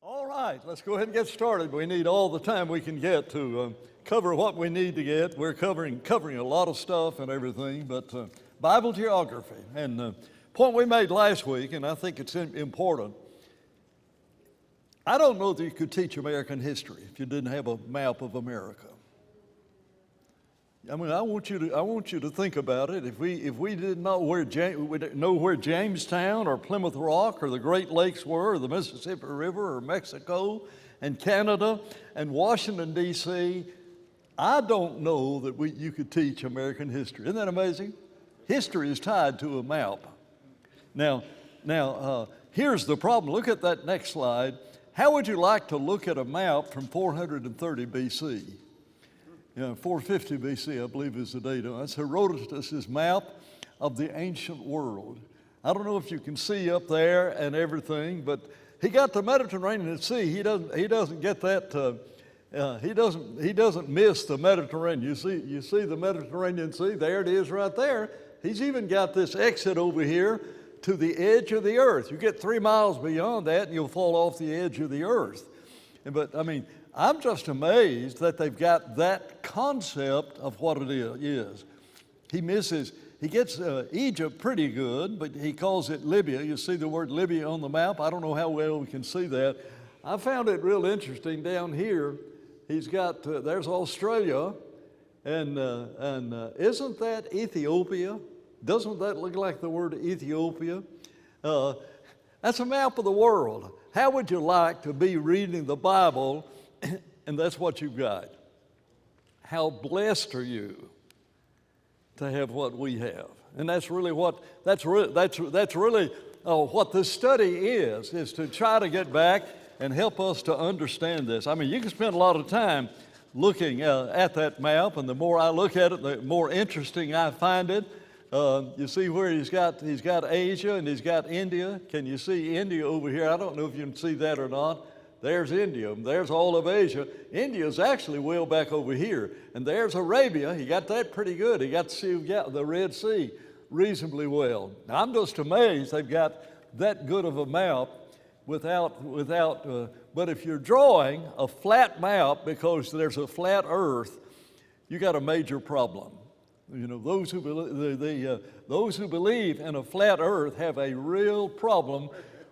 All right, let's go ahead and get started. We need all the time we can get to cover what we need to get. We're covering a lot of stuff and everything, but Bible geography. And the point we made last week, and I think it's important, I don't know that you could teach American history if you didn't have a map of America. I mean, I want you to think about it. If we didn't know where Jamestown or Plymouth Rock or the Great Lakes were, or the Mississippi River or Mexico and Canada and Washington D.C., I don't know that you could teach American history. Isn't that amazing? History is tied to a map. Now, here's the problem. Look at that next slide. How would you like to look at a map from 430 B.C.? 450 B.C., I believe, is the date. That's Herodotus' map of the ancient world. I don't know if you can see up there and everything, but he got the Mediterranean Sea. He doesn't get that. He doesn't miss the Mediterranean. You see the Mediterranean Sea. There it is, right there. He's even got this exit over here to the edge of the earth. You get 3 miles beyond that, and you'll fall off the edge of the earth. But I mean, I'm just amazed that they've got that concept of what it is. He gets Egypt pretty good, but he calls it Libya. You see the word Libya on the map. I don't know how well we can see that. I found it real interesting down here. He's got, there's Australia, and isn't that Ethiopia? Doesn't that look like the word Ethiopia? That's a map of the world. How would you like to be reading the Bible and that's what you've got? How blessed are you to have what we have? And that's really what this study is to try to get back and help us to understand this. I mean, you can spend a lot of time looking at that map, and the more I look at it, the more interesting I find it. You see where he's got Asia and he's got India. Can you see India over here? I don't know if you can see that or not. There's India. There's all of Asia. India's actually well back over here. And there's Arabia. He got that pretty good. He got to see the Red Sea reasonably well. Now, I'm just amazed they've got that good of a map but if you're drawing a flat map because there's a flat earth, you got a major problem. You know, those who believe in a flat earth have a real problem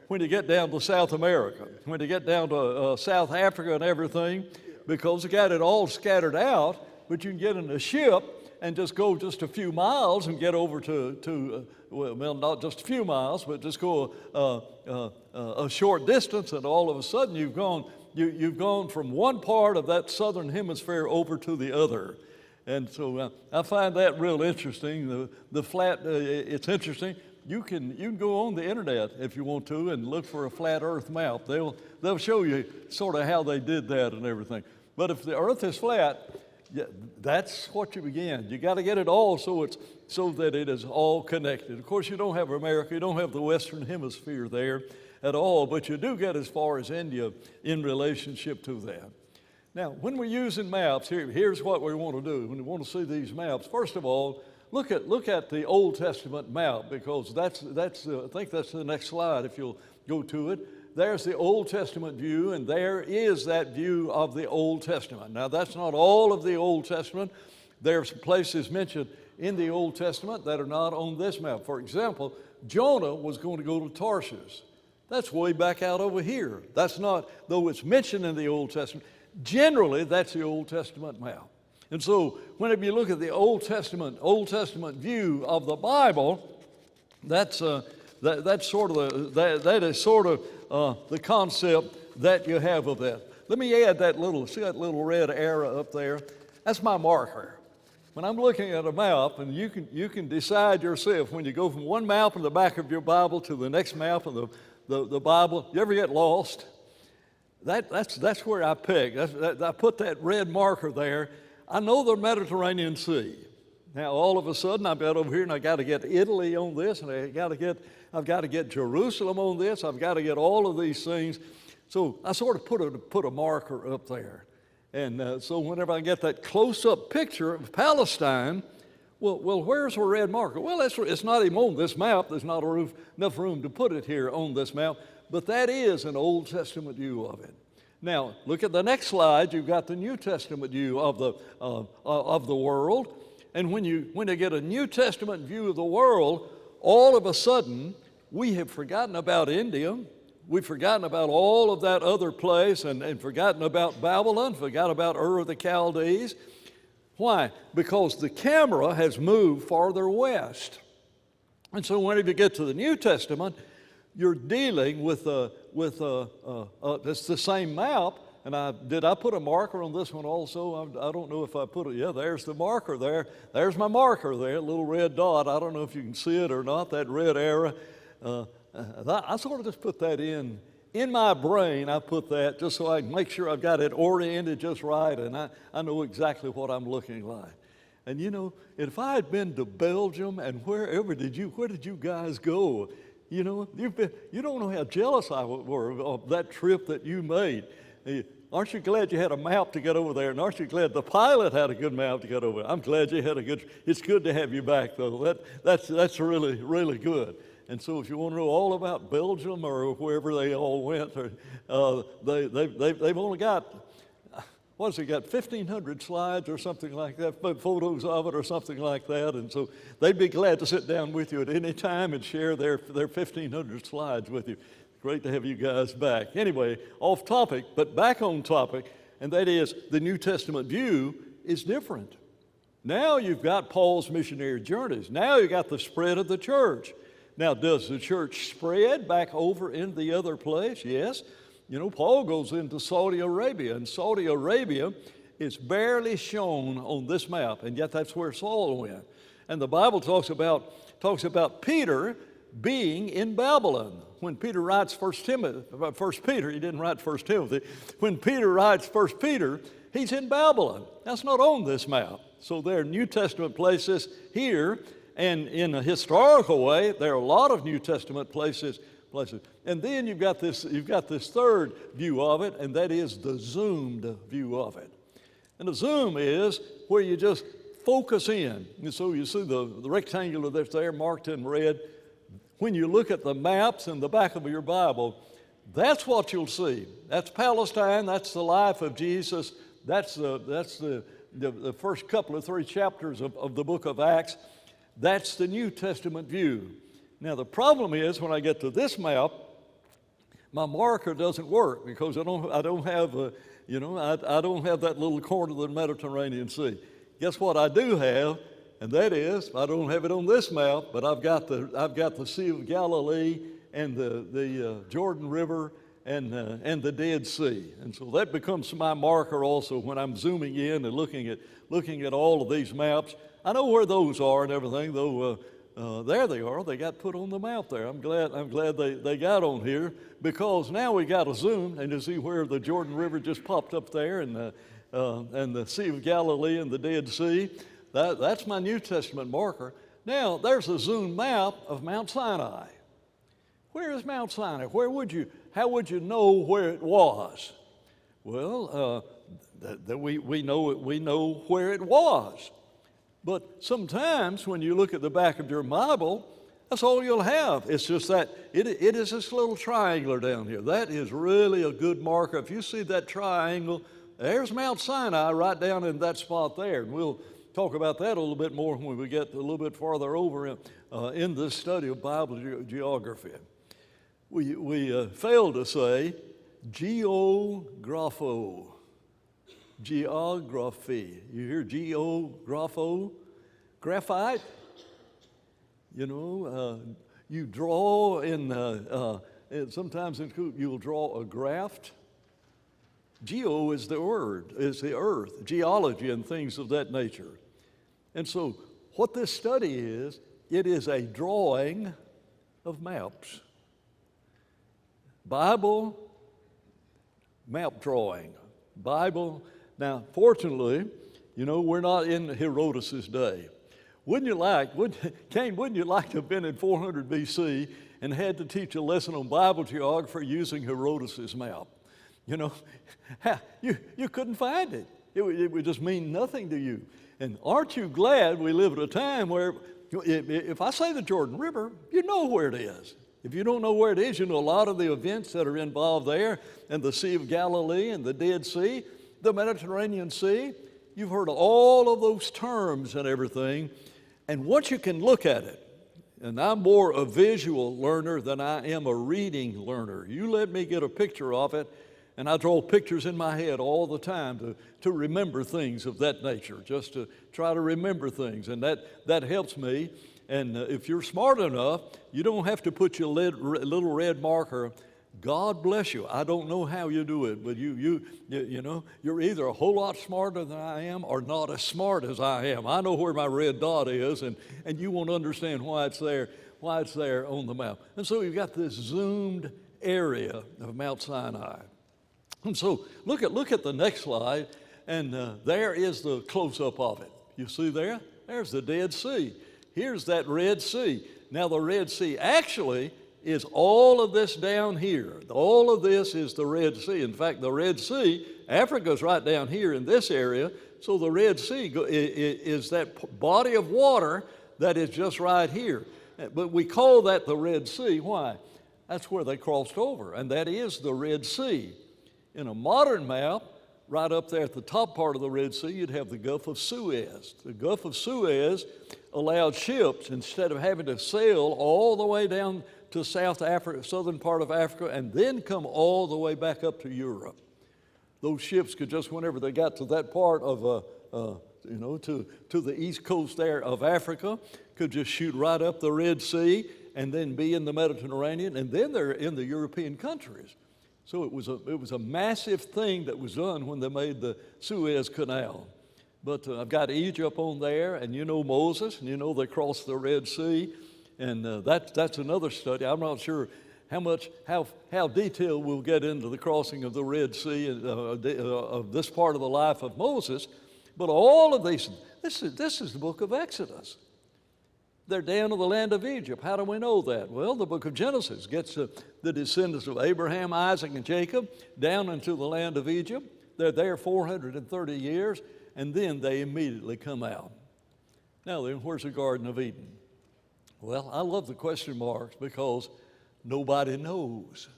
when you get down to South America, when you get down to South Africa and everything, because they got it all scattered out, but you can get in a ship and just go just a few miles and get over to not just a few miles, but just go a short distance, and all of a sudden you've gone from one part of that southern hemisphere over to the other. And so I find that real interesting. The flat, it's interesting. You can go on the internet if you want to and look for a flat earth map. They'll show you sort of how they did that and everything. But if the earth is flat, that's what you begin. You got to get it all so that it is all connected. Of course, you don't have America, you don't have the Western Hemisphere there at all, but you do get as far as India in relationship to that. Now, when we're using maps, here's what we want to do. When we want to see these maps, first of all, look at the Old Testament map, because I think that's the next slide if you'll go to it. There's the Old Testament view, and there is that view of the Old Testament. Now, that's not all of the Old Testament. There's places mentioned in the Old Testament that are not on this map. For example, Jonah was going to go to Tarshish. That's way back out over here. That's not, though it's mentioned in the Old Testament, generally that's the Old Testament map. And so whenever you look at the Old Testament view of the Bible, that is sort of the concept that you have of that. Let me add see that little red arrow up there? That's my marker. When I'm looking at a map, and you can decide yourself when you go from one map in the back of your Bible to the next map of the Bible, you ever get lost? That's where I pick. I put that red marker there. I know the Mediterranean Sea. Now, all of a sudden, I've got over here, and I got to get Italy on this, and I've got to get Jerusalem on this. I've got to get all of these things. So I sort of put a marker up there, and so whenever I get that close-up picture of Palestine, Well, where's the red marker? Well, it's not even on this map. There's not enough room to put it here on this map, but that is an Old Testament view of it. Now, look at the next slide. You've got the New Testament view of the world. And when you get a New Testament view of the world, all of a sudden, we have forgotten about India. We've forgotten about all of that other place and forgotten about Babylon, forgot about Ur of the Chaldees. Why? Because the camera has moved farther west. And so whenever you get to the New Testament, you're dealing with it's the same map. And did I put a marker on this one also? I don't know if I put it. Yeah, there's the marker there. There's my marker there, a little red dot. I don't know if you can see it or not, that red arrow. I sort of just put that in my brain. I put that just so I can make sure I've got it oriented just right, and I know exactly what I'm looking like. And you know, if I had been to Belgium and where did you guys go? You know, you don't know how jealous I were of that trip that you made. Aren't you glad you had a map to get over there? And aren't you glad the pilot had a good map to get over there? I'm glad you had it's good to have you back, though. That's really, really good. And so if you want to know all about Belgium or wherever they all went, they've only got, what has it got, 1,500 slides or something like that, photos of it or something like that. And so they'd be glad to sit down with you at any time and share their 1,500 slides with you. Great to have you guys back. Anyway, off topic, but back on topic, and that is the New Testament view is different. Now you've got Paul's missionary journeys. Now you've got the spread of the church. Now, does the church spread back over in the other place? Yes. You know, Paul goes into Saudi Arabia, and Saudi Arabia is barely shown on this map, and yet that's where Saul went. And the Bible talks about Peter being in Babylon. When Peter writes 1 Peter, he didn't write 1 Timothy. When Peter writes 1 Peter, he's in Babylon. That's not on this map. So there are New Testament places here. And in a historical way, there are a lot of New Testament places. And then you've got this third view of it, and that is the zoomed view of it. And the zoom is where you just focus in. And so you see the rectangle that's there marked in red. When you look at the maps in the back of your Bible, that's what you'll see. That's Palestine. That's the life of Jesus. That's the first couple of 3 chapters of the book of Acts. That's the New Testament view. Now, the problem is when I get to this map, my marker doesn't work because I don't have that little corner of the Mediterranean Sea. Guess what I do have? And that is, I don't have it on this map, but I've got the Sea of Galilee and the Jordan River and the Dead Sea. And so that becomes my marker also when I'm zooming in and looking at all of these maps. I know where those are and everything, though there they are. They got put on the map there. I'm glad they got on here because now we got a zoom and you see where the Jordan River just popped up there and the Sea of Galilee and the Dead Sea. That's my New Testament marker. Now, there's a zoom map of Mount Sinai. Where is Mount Sinai? How would you know where it was? Well, we know where it was. But sometimes when you look at the back of your Bible, that's all you'll have. It's just that it is this little triangular down here. That is really a good marker. If you see that triangle, there's Mount Sinai right down in that spot there. And we'll talk about that a little bit more when we get a little bit farther over in this study of Bible geography. We failed to say geographo. Geography. You hear geographo? Graphite? You know, you draw sometimes you'll draw a graft. Geo is the word, is the earth, geology and things of that nature. And so what this study is, it is a drawing of maps. Bible, map drawing. Bible. Now, fortunately, you know, we're not in Herodotus' day. Wouldn't you like to have been in 400 BC and had to teach a lesson on Bible geography using Herodotus' map? You know, you couldn't find it. It would just mean nothing to you. And aren't you glad we live at a time where if I say the Jordan River, you know where it is. If you don't know where it is, you know a lot of the events that are involved there, and the Sea of Galilee and the Dead Sea, the Mediterranean Sea. You've heard all of those terms and everything. And once you can look at it, and I'm more a visual learner than I am a reading learner. You let me get a picture of it, and I draw pictures in my head all the time to remember things of that nature, just to try to remember things, and that helps me. And if you're smart enough, you don't have to put your little red marker. God bless you. I don't know how you do it, but you know, you're either a whole lot smarter than I am or not as smart as I am. I know where my red dot is, and you won't understand why it's there on the map. And so you've got this zoomed area of Mount Sinai. And so look at the next slide, and there is the close-up of it. You see there? There's the Dead Sea. Here's that Red Sea. Now the Red Sea actually is all of this down here. All of this is the Red Sea. In fact, the Red Sea, Africa's right down here in this area, so the Red Sea is that body of water that is just right here. But we call that the Red Sea. Why? That's where they crossed over, and that is the Red Sea. In a modern map, right up there at the top part of the Red Sea, you'd have the Gulf of Suez. The Gulf of Suez allowed ships, instead of having to sail all the way down to South Africa, southern part of Africa, and then come all the way back up to Europe. Those ships could just, whenever they got to that part of, to the east coast there of Africa, could just shoot right up the Red Sea and then be in the Mediterranean, and then they're in the European countries. So it was a massive thing that was done when they made the Suez Canal. But I've got Egypt on there, and you know Moses, and you know they crossed the Red Sea, and that's another study. I'm not sure how detailed we'll get into the crossing of the Red Sea of this part of the life of Moses, but all of these. This is the book of Exodus. They're down to the land of Egypt. How do we know that? Well, the book of Genesis gets the descendants of Abraham, Isaac, and Jacob down into the land of Egypt. They're there 430 years, and then they immediately come out. Now then, where's the Garden of Eden? Well, I love the question marks because nobody knows.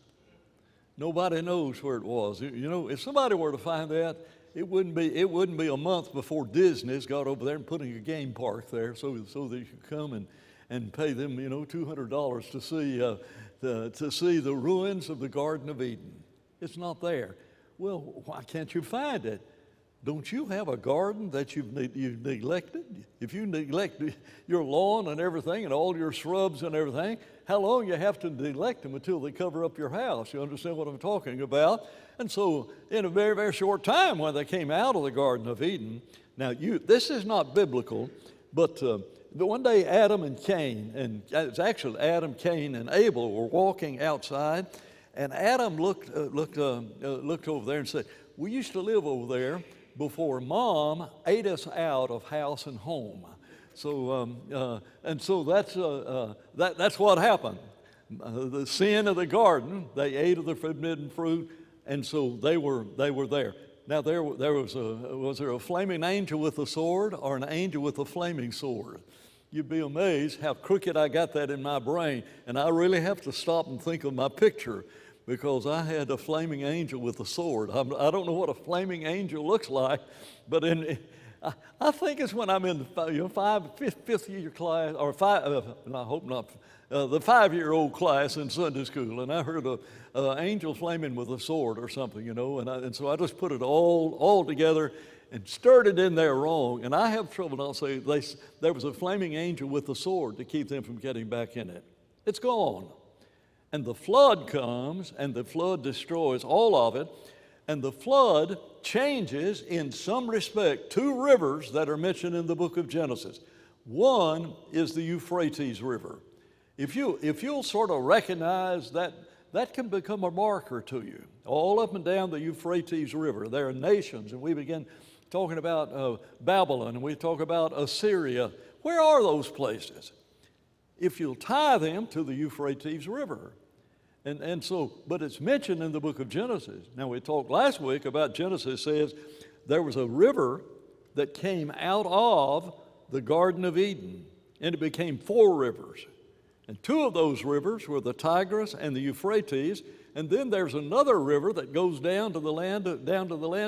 Nobody knows where it was. You know, if somebody were to find that, it wouldn't be a month before Disney's got over there and putting a game park there so that you could come and pay them, $200 to see the ruins of the Garden of Eden. It's not there. Well, why can't you find it? Don't you have a garden that you've neglected? If you neglect your lawn and everything and all your shrubs and everything, how long you have to neglect them until they cover up your house? You understand what I'm talking about? And so in a very, very short time when they came out of the Garden of Eden, now this is not biblical, but one day Adam and Cain, and it's actually Adam, Cain, and Abel were walking outside, and Adam looked over there and said, "We used to live over there before Mom ate us out of house and home." So that's what happened. The sin of the garden, they ate of the forbidden fruit, and so they were there. Now was there a flaming angel with a sword or an angel with a flaming sword? You'd be amazed how crooked I got that in my brain, and I really have to stop and think of my picture, because I had a flaming angel with a sword. I don't know what a flaming angel looks like, but I think it's when I'm in the fifth year class, or I hope not, the 5-year-old class in Sunday school, and I heard an angel flaming with a sword or something, and so I just put it all together and stirred it in there wrong, and I have trouble not saying there was a flaming angel with a sword to keep them from getting back in it. It's gone. And the flood comes, and the flood destroys all of it, and the flood changes, in some respect, 2 rivers that are mentioned in the book of Genesis. One is the Euphrates River. If you'll sort of recognize that can become a marker to you. All up and down the Euphrates River, there are nations, and we begin talking about Babylon, and we talk about Assyria. Where are those places? If you'll tie them to the Euphrates River. And so, but it's mentioned in the book of Genesis. Now, we talked last week about Genesis says there was a river that came out of the Garden of Eden, and it became 4 rivers. And 2 of those rivers were the Tigris and the Euphrates, and then there's another river that goes down to the land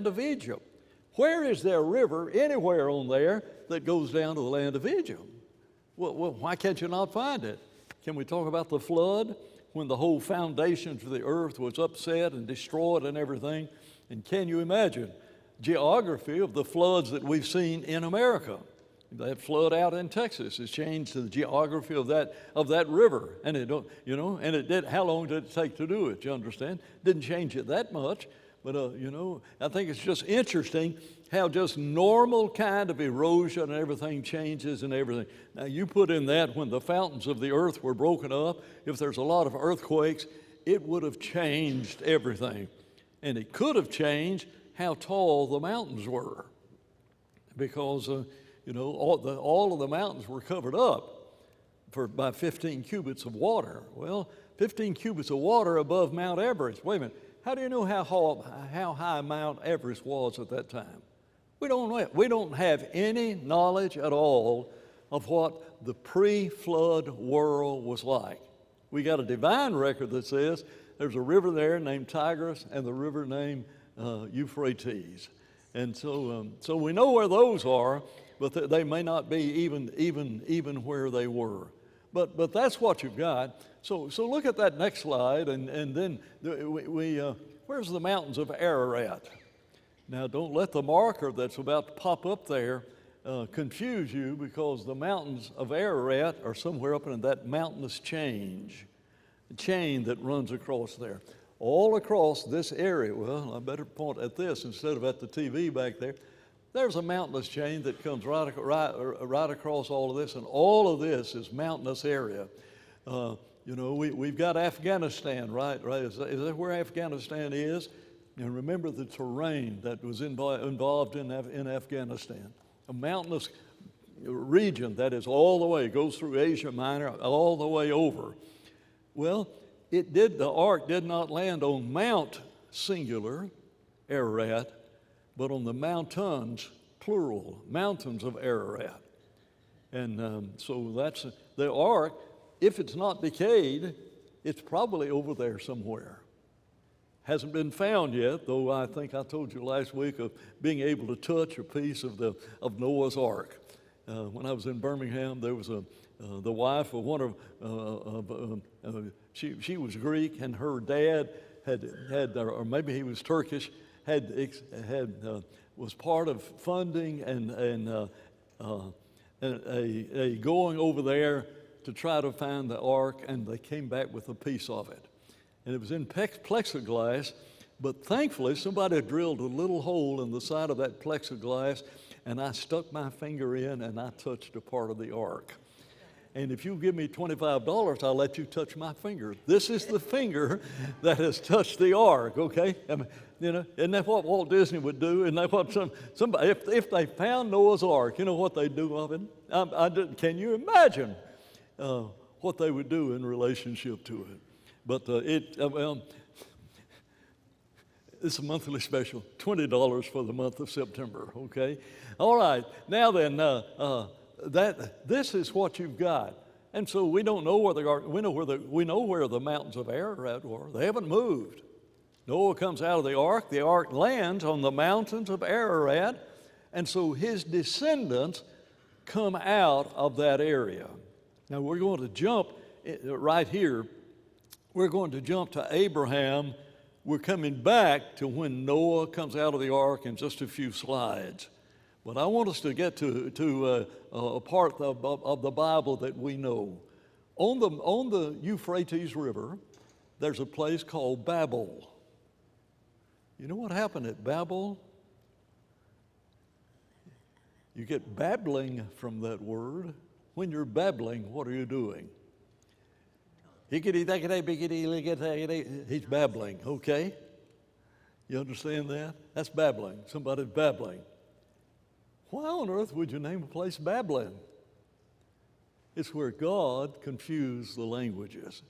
of Egypt. Where is there a river anywhere on there that goes down to the land of Egypt? Well, why can't you not find it? Can we talk about the flood, when the whole foundation for the earth was upset and destroyed and everything? And can you imagine geography of the floods that we've seen in America? That flood out in Texas has changed the geography of that river, and it did. How long did it take to do it? You understand? Didn't change it that much, but I think it's just interesting how just normal kind of erosion and everything changes and everything. Now you put in that when the fountains of the earth were broken up, if there's a lot of earthquakes, it would have changed everything, and it could have changed how tall the mountains were, because. All of the mountains were covered up by 15 cubits of water. Well, 15 cubits of water above Mount Everest. Wait a minute. How do you know how high Mount Everest was at that time? We don't have any knowledge at all of what the pre-flood world was like. We got a divine record that says there's a river there named Tigris and the river named Euphrates. And so we know where those are, but they may not be even where they were. But that's what you've got. So look at that next slide, and then where's the mountains of Ararat? Now don't let the marker that's about to pop up there confuse you, because the mountains of Ararat are somewhere up in that mountainous chain that runs across there. All across this area, well, I better point at this instead of at the TV back there. There's a mountainous chain that comes right across all of this, and all of this is mountainous area. We've got Afghanistan, right? Is that where Afghanistan is? And remember the terrain that was involved in Afghanistan. A mountainous region that is all the way, goes through Asia Minor, all the way over. Well, the ark did not land on Mount singular, Ararat, but on the mountains, plural, mountains of Ararat. And so that's the ark. If it's not decayed, it's probably over there somewhere. Hasn't been found yet, though I think I told you last week of being able to touch a piece of Noah's Ark. When I was in Birmingham, there was the wife of one of she was Greek, and her dad had or maybe he was Turkish, was part of funding and a going over there to try to find the ark, and they came back with a piece of it. And it was in plexiglass, but thankfully somebody drilled a little hole in the side of that plexiglass, and I stuck my finger in and I touched a part of the ark. And if you give me $25, I'll let you touch my finger. This is the finger that has touched the ark, okay? I mean, isn't that what Walt Disney would do? Isn't that what somebody, if they found Noah's Ark, you know what they'd do of it? Can you imagine what they would do in relationship to it? But it's a monthly special, $20 for the month of September, okay? All right, now then, this is what you've got. And so we don't know where the ark, we know where the mountains of Ararat were. They haven't moved. Noah comes out of the ark lands on the mountains of Ararat, and so his descendants come out of that area. Now we're going to jump right here. We're going to jump to Abraham. We're coming back to when Noah comes out of the ark in just a few slides. But I want us to get to a part of the Bible that we know. On the Euphrates River, there's a place called Babel. You know what happened at Babel? You get babbling from that word. When you're babbling, what are you doing? He's babbling, okay? You understand that? That's babbling. Somebody's babbling. Why on earth would you name a place Babylon? It's where God confused the languages.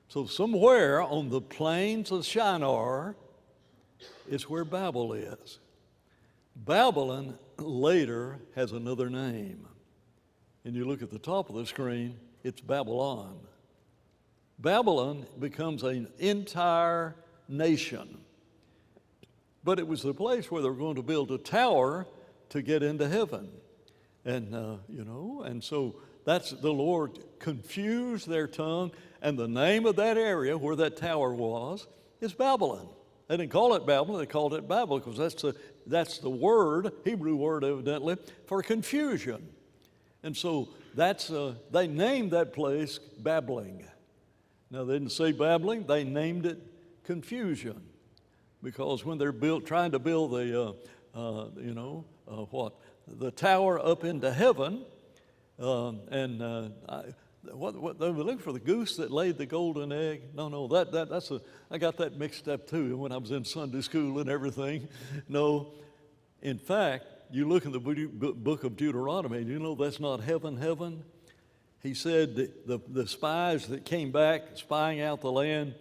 So somewhere on the plains of Shinar is where Babel is. Babylon later has another name. And you look at the top of the screen, it's Babylon. Babylon becomes an entire nation. But it was the place where they were going to build a tower to get into heaven. And, and so that's the Lord confused their tongue, and the name of that area where that tower was is Babylon. They didn't call it Babylon, they called it Babel, because that's the word, Hebrew word evidently, for confusion. And so they named that place Babbling. Now they didn't say babbling, they named it confusion. Because when they're trying to build the tower up into heaven, they were looking for the goose that laid the golden egg. No, I got that mixed up too when I was in Sunday school and everything. No, in fact, you look in the book of Deuteronomy, and you know that's not heaven. He said the spies that came back spying out the land,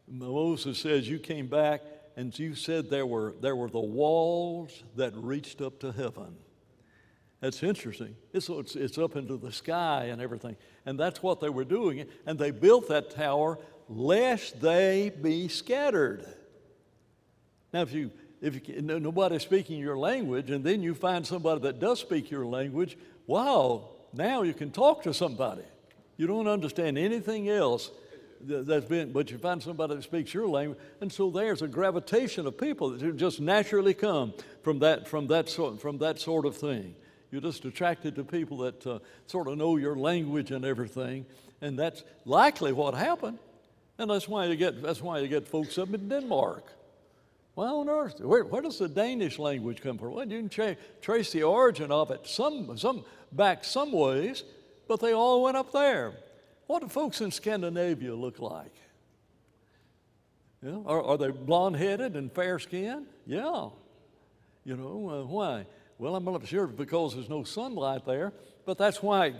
Moses says, you came back and you said there were the walls that reached up to heaven. That's interesting. It's up into the sky and everything. And that's what they were doing. And they built that tower lest they be scattered. Now, if nobody's speaking your language, and then you find somebody that does speak your language, wow, now you can talk to somebody. You don't understand anything else but you find somebody that speaks your language, and so there's a gravitation of people that just naturally come from that sort of thing. You're just attracted to people that sort of know your language and everything, and that's likely what happened. And that's why you get folks up in Denmark. Why on earth? Where does the Danish language come from? Well, you can trace the origin of it back some ways, but they all went up there. What do folks in Scandinavia look like? Yeah, are they blonde-headed and fair-skinned? Yeah. Why? Well, I'm not sure because there's no sunlight there, but that's why,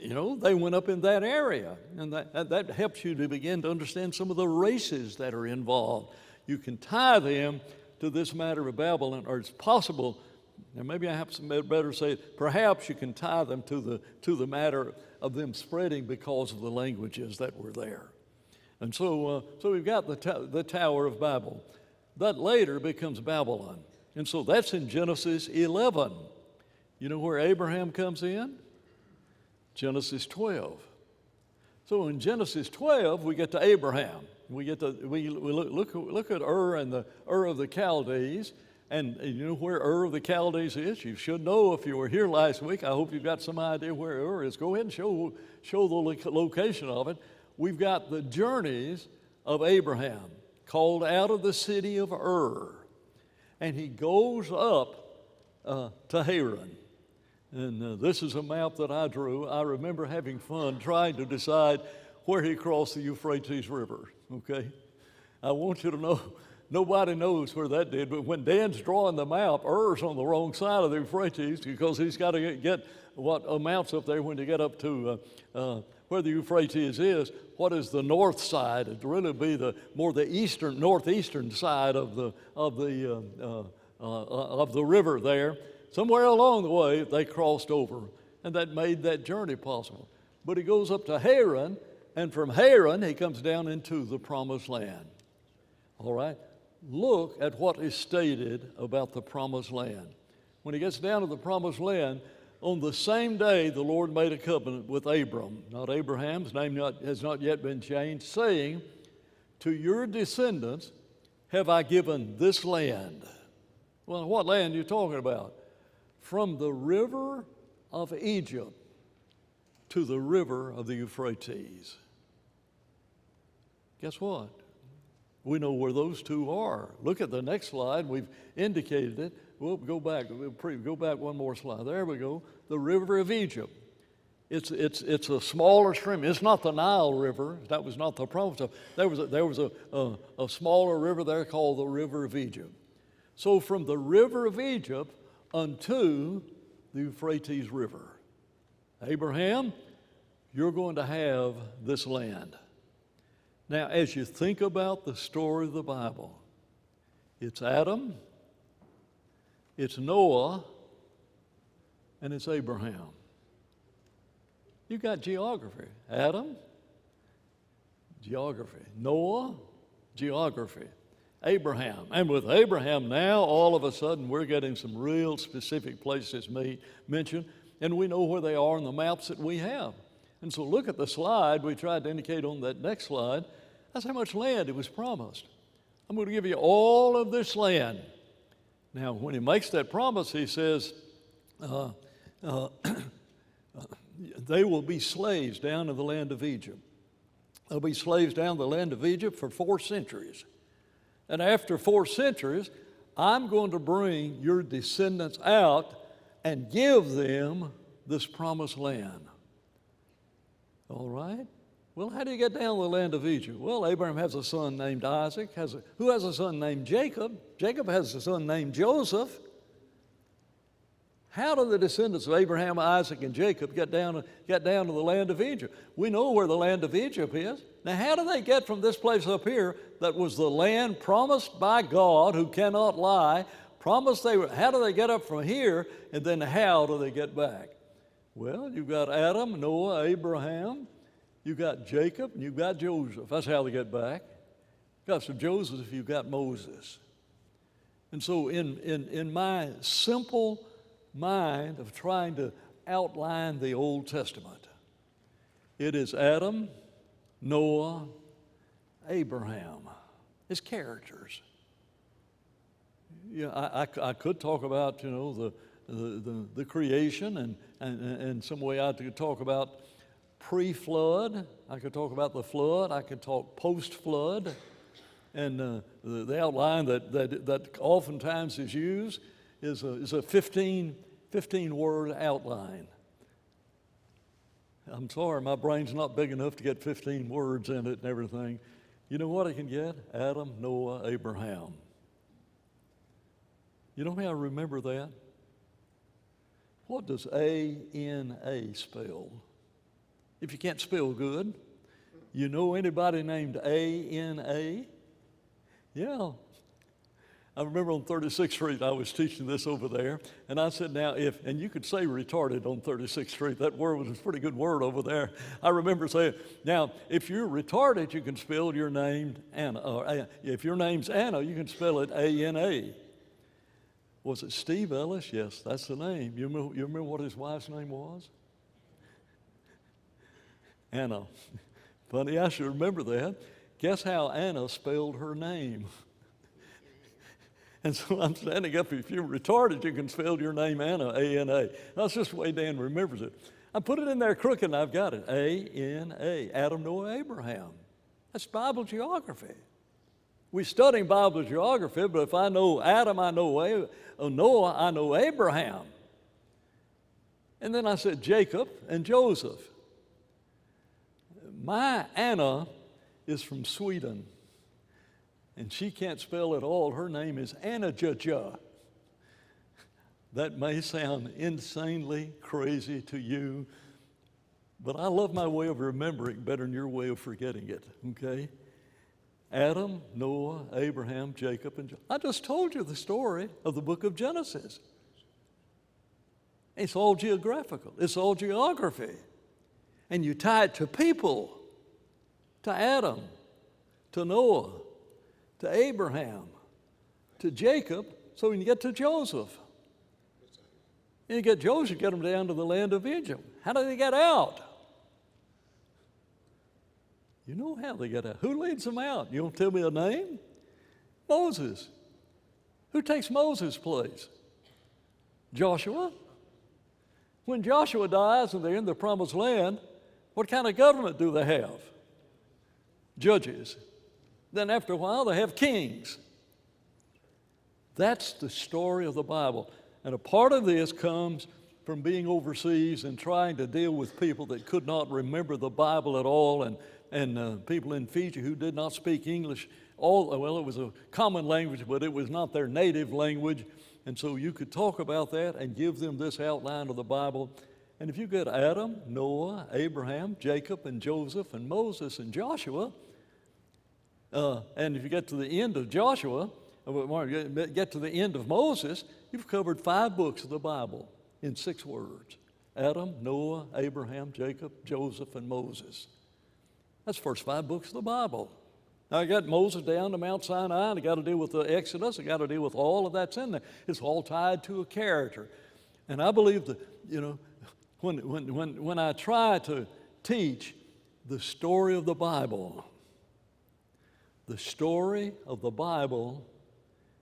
they went up in that area. And that helps you to begin to understand some of the races that are involved. You can tie them to this matter of Babylon, or it's possible, and maybe I have some better say it, perhaps you can tie them to the matter of them spreading because of the languages that were there. And so we've got the Tower of Babel. That later becomes Babylon. And so that's in Genesis 11. You know where Abraham comes in? Genesis 12. So in Genesis 12, we get to Abraham. We look at Ur and the Ur of the Chaldees. And you know where Ur of the Chaldees is? You should know if you were here last week. I hope you've got some idea where Ur is. Go ahead and show the location of it. We've got the journeys of Abraham called out of the city of Ur. And he goes up to Haran. And this is a map that I drew. I remember having fun trying to decide where he crossed the Euphrates River, okay? I want you to know, nobody knows where that did, but when Dan's drawing the map, Ur's on the wrong side of the Euphrates because he's got to get what amounts up there when you get up to where the Euphrates is. What is the north side? It'd really be the northeastern side of the river there. Somewhere along the way, they crossed over, and that made that journey possible. But he goes up to Haran, and from Haran, he comes down into the Promised Land. All right? Look at what is stated about the Promised Land. When he gets down to the Promised Land, on the same day, the Lord made a covenant with Abram, not Abraham's name has not yet been changed, saying, to your descendants have I given this land. Well, what land are you talking about? From the river of Egypt to the river of the Euphrates. Guess what? We know where those two are. Look at the next slide. We've indicated it. We'll go back. Go back one more slide. There we go. The river of Egypt. It's a smaller stream. It's not the Nile River. That was not the promise of. There was a smaller river there called the river of Egypt. So from the river of Egypt unto the Euphrates River. Abraham, you're going to have this land. Now, as you think about the story of the Bible, it's Adam, it's Noah, and it's Abraham. You've got geography. Adam, geography. Noah, geography. Abraham. And with Abraham now, all of a sudden, we're getting some real specific places mentioned, and we know where they are in the maps that we have. And so look at the slide we tried to indicate on that next slide. That's how much land it was promised. I'm going to give you all of this land. Now, when he makes that promise, he says, they will be slaves down in the land of Egypt. They'll be slaves down in the land of Egypt for 4 centuries. And after 4 centuries, I'm going to bring your descendants out and give them this promised land. All right? Well, how do you get down to the land of Egypt? Well, Abraham has a son named Isaac. Who has a son named Jacob? Jacob has a son named Joseph. How do the descendants of Abraham, Isaac, and Jacob get down to the land of Egypt? We know where the land of Egypt is. Now, how do they get from this place up here that was the land promised by God, who cannot lie, how do they get up from here, and then how do they get back? Well, you've got Adam, Noah, Abraham, you've got Jacob, and you've got Joseph. That's how they get back. You've got Joseph, you've got Moses. And so in my simple mind of trying to outline the Old Testament, it is Adam, Noah, Abraham. It's characters. I could talk about, the creation, and some way I could talk about pre-flood. I could talk about the flood. I could talk post-flood. And the outline that oftentimes is used is a 15-word outline. I'm sorry, my brain's not big enough to get 15 words in it and everything. You know what I can get? Adam, Noah, Abraham. You know how I remember that? What does A-N-A spell? If you can't spell good, you know anybody named A-N-A? Yeah. I remember on 36th Street, I was teaching this over there, and I said, now, and you could say retarded on 36th Street. That word was a pretty good word over there. I remember saying, now, if you're retarded, you can spell your name Anna. Or, if your name's Anna, you can spell it A-N-A. Was it Steve Ellis? Yes, that's the name. You remember what his wife's name was? Anna. Funny, I should remember that. Guess how Anna spelled her name? And so I'm standing up. If you're retarded, you can spell your name Anna, A-N-A. That's just the way Dan remembers it. I put it in there crooked, and I've got it. A-N-A, Adam, Noah, Abraham. That's Bible geography. We're studying Bible geography, but if I know Adam, I know Noah, I know Abraham. And then I said Jacob and Joseph. My Anna is from Sweden, and she can't spell at all. Her name is Anna Jaja. That may sound insanely crazy to you, but I love my way of remembering better than your way of forgetting it, okay? Adam, Noah, Abraham, Jacob, and I just told you the story of the book of Genesis. It's all geographical. It's all geography. And you tie it to people, to Adam, to Noah, to Abraham, to Jacob, so when you get to Joseph. And you get Joseph, get them down to the land of Egypt. How do they get out? You know how they get out. Who leads them out? You don't tell me a name? Moses. Who takes Moses' place? Joshua. When Joshua dies and they're in the promised land, what kind of government do they have? Judges. Then after a while, they have kings. That's the story of the Bible. And a part of this comes from being overseas and trying to deal with people that could not remember the Bible at all, and people in Fiji who did not speak English. It was a common language, but it was not their native language. And so you could talk about that and give them this outline of the Bible. And if you get Adam, Noah, Abraham, Jacob, and Joseph, and Moses, and Joshua, and if you get to the end of Joshua, get to the end of Moses, you've covered 5 books of the Bible in 6 words. Adam, Noah, Abraham, Jacob, Joseph, and Moses. That's the first 5 books of the Bible. Now, I got Moses down to Mount Sinai, and I got to deal with the Exodus, I got to deal with all of that's in there. It's all tied to a character. And I believe that, when I try to teach the story of the Bible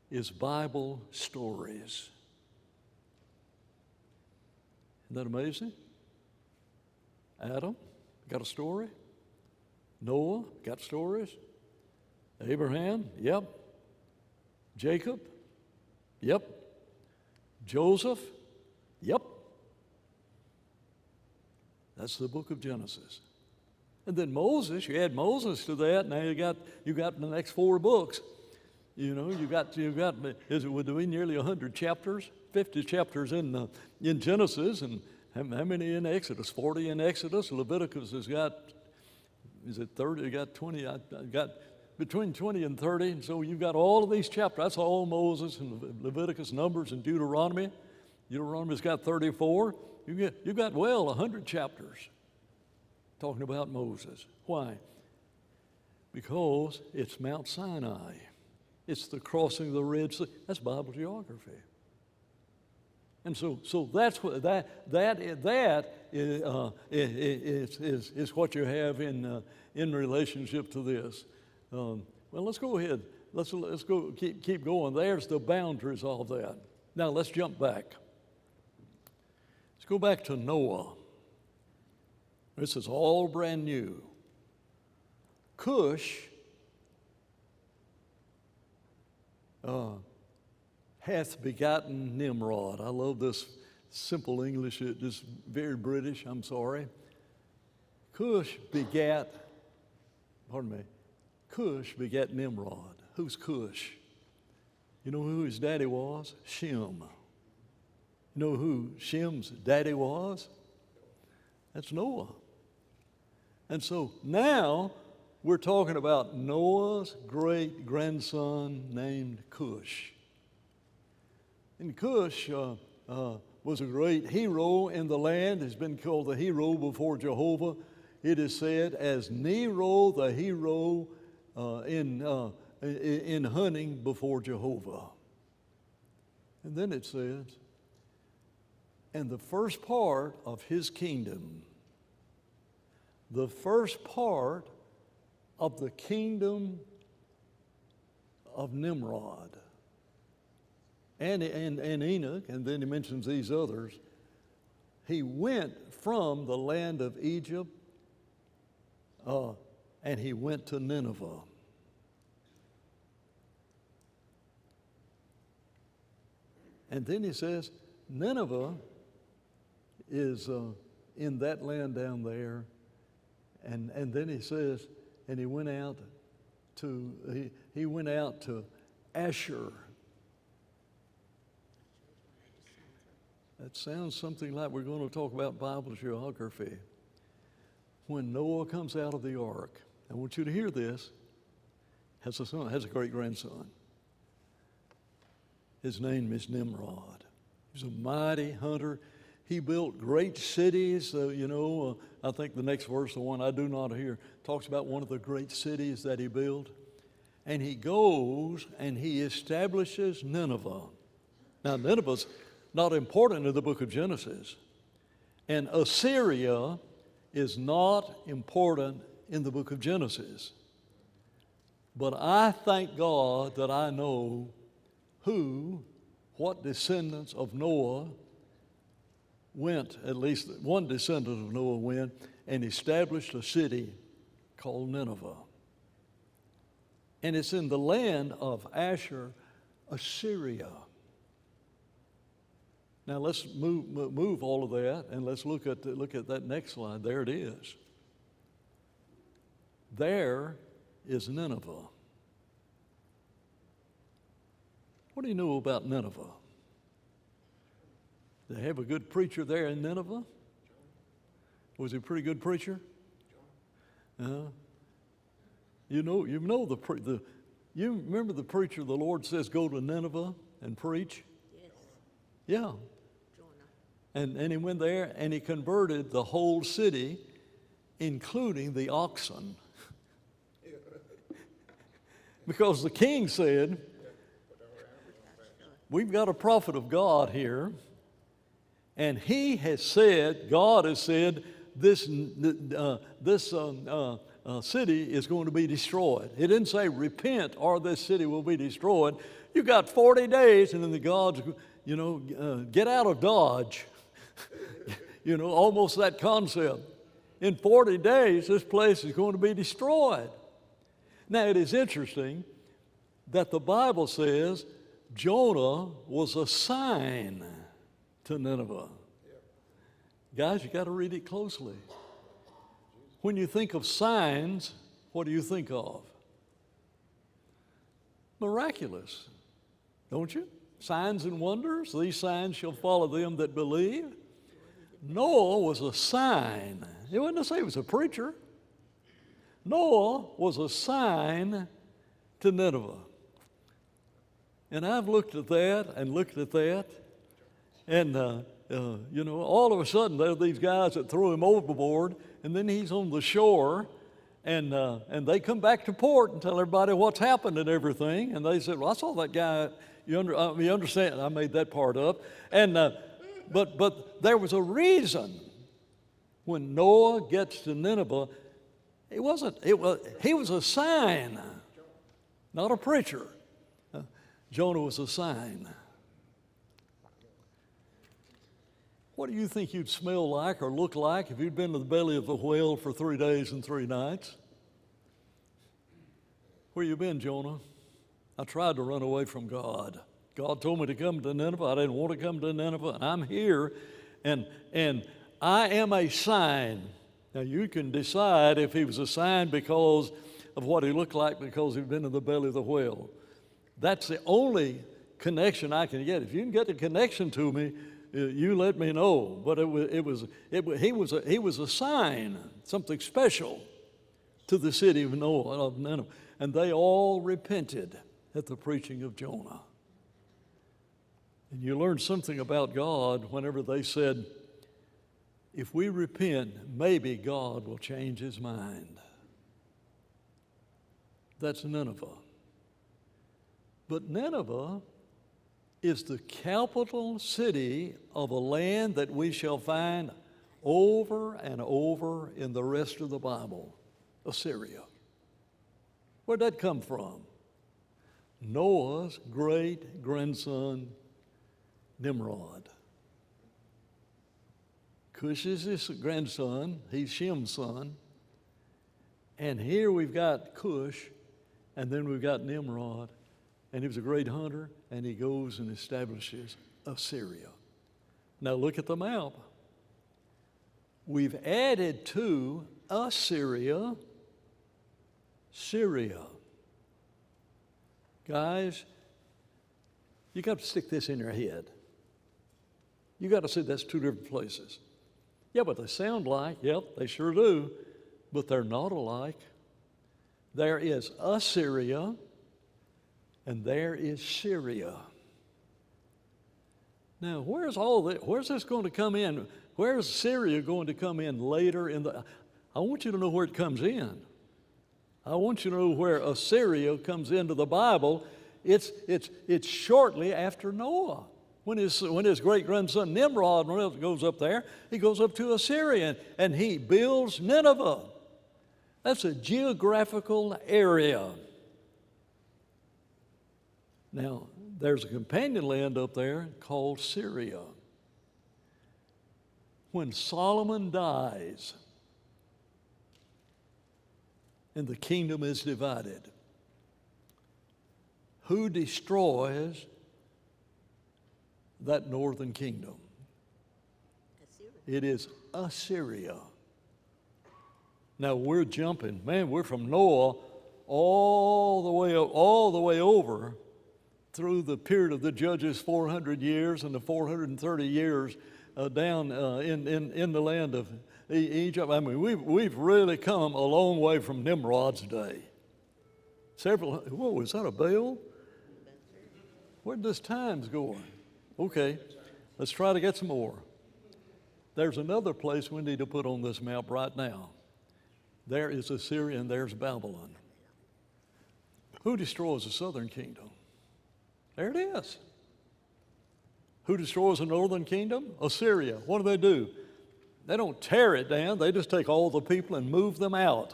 is Bible stories. Isn't that amazing? Adam got a story. Noah got stories. Abraham, yep. Jacob, yep. Joseph, yep. That's the book of Genesis. And then Moses, you add Moses to that, now you got the next 4 books. You got would there be nearly 100 chapters, 50 chapters in Genesis, and how many in Exodus? 40 in Exodus. Leviticus has got, is it 30? You got 20. I got between 20 and 30. And so you've got all of these chapters. That's all Moses and Leviticus, Numbers, and Deuteronomy. Deuteronomy's got 34. You've got 100 chapters talking about Moses. Why? Because it's Mount Sinai. It's the crossing of the Red Sea. That's Bible geography. And so that's what that is what you have in relationship to this. Well, let's go ahead. Let's go keep going. There's the boundaries of that. Now let's jump back. Let's go back to Noah. This is all brand new. Cush hath begotten Nimrod. I love this simple English, just very British, I'm sorry. Cush begat Nimrod. Who's Cush? You know who his daddy was? Shem. You know who Shem's daddy was? That's Noah. And so now we're talking about Noah's great-grandson named Cush. And Cush was a great hero in the land. He's been called the hero before Jehovah. It is said as Nero the hero in hunting before Jehovah. And then it says, and the first part of his kingdom, the first part of the kingdom of Nimrod, and Enoch, and then he mentions these others, he went from the land of Egypt and he went to Nineveh. And then he says, Nineveh is in that land down there. And then he says, and he went out to Asher. That sounds something like we're going to talk about Bible geography. When Noah comes out of the ark, I want you to hear this, has a great grandson. His name is Nimrod. He's a mighty hunter. He built great cities. I think the next verse, the one I do not hear, talks about one of the great cities that he built. And he goes and he establishes Nineveh. Now, Nineveh's not important in the book of Genesis. And Assyria is not important in the book of Genesis. But I thank God that I know what descendants of Noah went, at least one descendant of Noah went, and established a city called Nineveh. And it's in the land of Asher, Assyria. Now let's move all of that, and let's look at that next slide. There it is. There is Nineveh. What do you know about Nineveh? They have a good preacher there in Nineveh. Was he a pretty good preacher? You know You remember the preacher, the Lord says, go to Nineveh and preach? Yes. Yeah. Jonah. And he went there and he converted the whole city, including the oxen. Because the king said, we've got a prophet of God here, and he has said, God has said, this city is going to be destroyed. He didn't say repent or this city will be destroyed. You got 40 days, and then the gods, get out of Dodge. Almost that concept. In 40 days, this place is going to be destroyed. Now, it is interesting that the Bible says Jonah was a sign to Nineveh. Guys, you got to read it closely. When you think of signs, what do you think of? Miraculous, don't you? Signs and wonders, these signs shall follow them that believe. Noah was a sign. It wasn't to say he was a preacher. Noah was a sign to Nineveh. And I've looked at that and looked at that, and all of a sudden there are these guys that throw him overboard, and then he's on the shore, and they come back to port and tell everybody what's happened and everything, and they said, well, I saw that guy. You understand? I made that part up, and but there was a reason when Noah gets to Nineveh. He was a sign, not a preacher. Jonah was a sign. What do you think you'd smell like or look like if you'd been to the belly of the whale for 3 days and 3 nights? Where you been, Jonah? I tried to run away from God. God told me to come to Nineveh. I didn't want to come to Nineveh, and I'm here, and I am a sign. Now, you can decide if he was a sign because of what he looked like because he'd been in the belly of the whale. That's the only connection I can get. If you can get the connection to me, you let me know. But he was a sign, something special to the city of Nineveh, and they all repented at the preaching of Jonah. And you learn something about God whenever they said, if we repent, maybe God will change his mind. That's Nineveh. But Nineveh is the capital city of a land that we shall find over and over in the rest of the Bible, Assyria. Where'd that come from? Noah's great-grandson, Nimrod. Cush is his grandson, he's Shem's son. And here we've got Cush, and then we've got Nimrod. And he was a great hunter, and he goes and establishes Assyria. Now look at the map. We've added to Assyria, Syria. Guys, you got to stick this in your head. You got to see that's two different places. Yeah, but they sound like, yep, they sure do, but they're not alike. There is Assyria, and there is Syria. Now, where's this going to come in? Where's Syria going to come in later in the? I want you to know where it comes in. I want you to know where Assyria comes into the Bible. It's shortly after Noah. When his great-grandson Nimrod goes up there, he goes up to Assyria, and he builds Nineveh. That's a geographical area. Now, there's a companion land up there called Syria. When Solomon dies and the kingdom is divided, who destroys that northern kingdom? Assyria. It is Assyria. Now we're jumping, man, we're from Noah all the way over through the period of the Judges, 400 years, and the 430 years down in the land of Egypt. I mean, we've really come a long way from Nimrod's day. Several, whoa, is that a bell? Where'd this time's going? Okay, let's try to get some more. There's another place we need to put on this map right now. There is Assyria and there's Babylon. Who destroys the southern kingdom? There it is. Who destroys the northern kingdom? Assyria. What do? They don't tear it down. They just take all the people and move them out.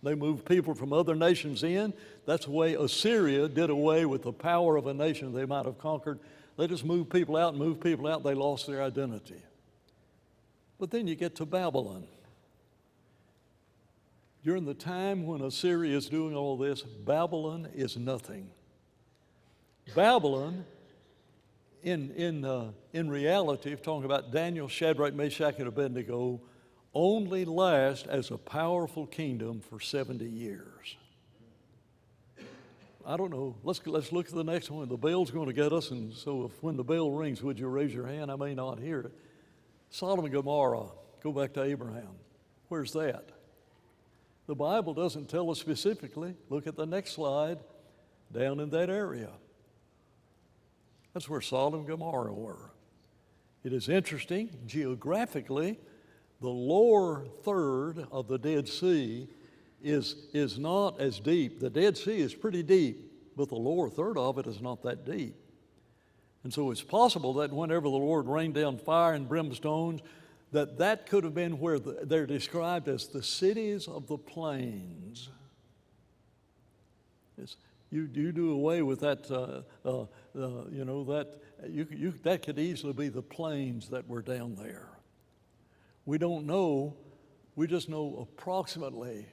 They move people from other nations in. That's the way Assyria did away with the power of a nation they might have conquered. They just moved people out and moved people out. They lost their identity. But then you get to Babylon. During the time when Assyria is doing all this, Babylon is nothing. Babylon, in reality, if talking about Daniel, Shadrach, Meshach, and Abednego, only last as a powerful kingdom for 70 years. I don't know. Let's look at the next one. The bell's going to get us, and so when the bell rings, would you raise your hand? I may not hear it. Sodom and Gomorrah. Go back to Abraham. Where's that? The Bible doesn't tell us specifically. Look at the next slide. Down in that area. That's where Sodom and Gomorrah were. It is interesting, geographically, the lower third of the Dead Sea is not as deep. The Dead Sea is pretty deep, but the lower third of it is not that deep. And so it's possible that whenever the Lord rained down fire and brimstones, that could have been where they're described as the cities of the plains. You do away with that, that could easily be the plains that were down there. We don't know, we just know approximately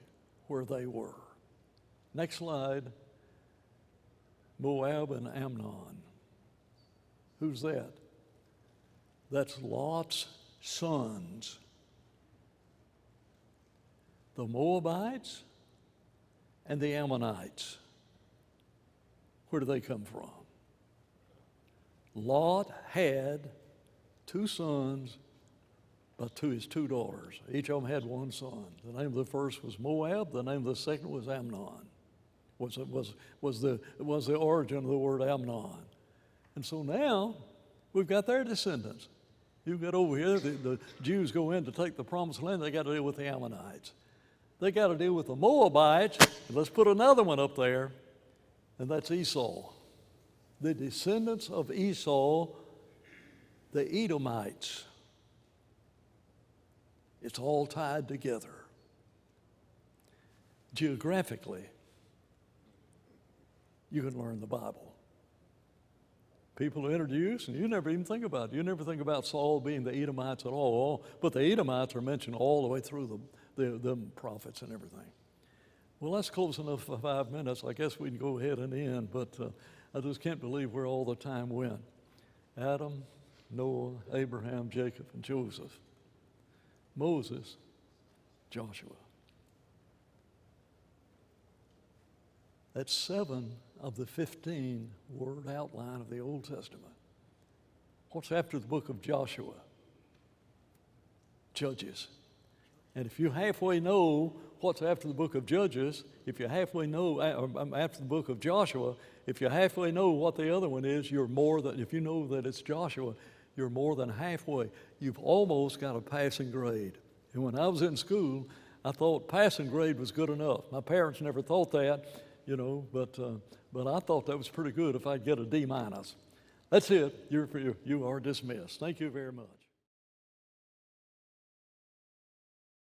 where they were. Next slide. Moab and Ammon. Who's that? That's Lot's sons. The Moabites and the Ammonites. Where do they come from? Lot had 2 sons, but to his 2 daughters. Each of them had 1 son. The name of the first was Moab. The name of the second was Ammon. Was the origin of the word Ammon. And so now we've got their descendants. You get over here, the Jews go in to take the promised land. They got to deal with the Ammonites. They got to deal with the Moabites. And let's put another one up there, and that's Esau. The descendants of Esau, the Edomites. It's all tied together. Geographically, you can learn the Bible. People are introduced, and you never even think about it. You never think about Saul being the Edomites at all, but the Edomites are mentioned all the way through the prophets and everything. Well, that's close enough for 5 minutes. I guess we can go ahead and end, but I just can't believe where all the time went. Adam, Noah, Abraham, Jacob, and Joseph. Moses, Joshua. That's 7 of the 15 word outline of the Old Testament. What's after the book of Joshua? Judges. And if you halfway know what's after the book of Judges, if you halfway know after the book of Joshua, if you halfway know what the other one is, you're more than, if you know that it's Joshua, you're more than halfway. You've almost got a passing grade. And when I was in school, I thought passing grade was good enough. My parents never thought that, but I thought that was pretty good if I'd get a D-. That's it. You are dismissed. Thank you very much.